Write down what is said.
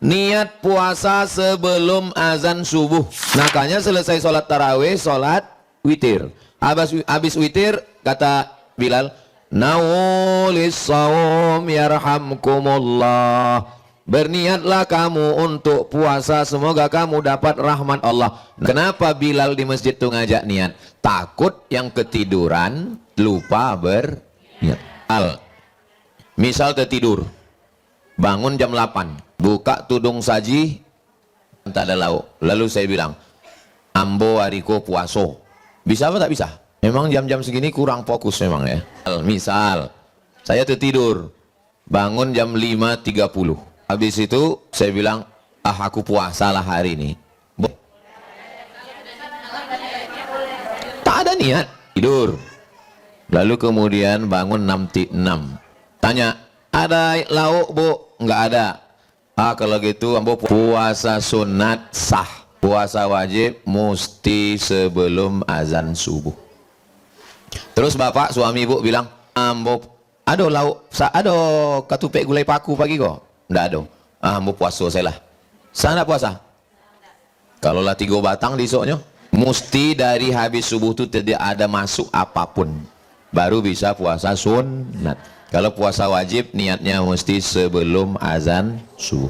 niat puasa sebelum azan subuh. Makanya selesai sholat tarawih, sholat witir. Habis witir kata Bilal, nawulis saum yarhamkumullah. Berniatlah kamu untuk puasa, semoga kamu dapat rahmat Allah. Kenapa Bilal di masjid itu ngajak niat? Takut yang ketiduran lupa berniat. Misal tertidur, bangun jam 8, buka tudung saji, tak ada lauk. Lalu saya bilang, ambo hariko puaso. Bisa apa tak bisa? Memang jam-jam segini kurang fokus memang ya. Misal, saya tertidur, bangun jam 5.30. Habis itu saya bilang, aku puasalah hari ini. Tak ada niat, tidur. Lalu kemudian bangun 6.06. Tanya, ada lauk bu? Enggak ada. Kalau gitu ambo puasa sunat sah. Puasa wajib mesti sebelum azan subuh. Terus bapak suami ibu bilang, ambo ada lauk, ada katupek gulai paku pagi kok. Enggak ada. Ambo puasa saya lah. Sana puasa. Kalau lah 3 batang di esoknya, mesti dari habis subuh itu tidak ada masuk apapun. Baru bisa puasa sunat. Kalau puasa wajib niatnya mesti sebelum azan subuh.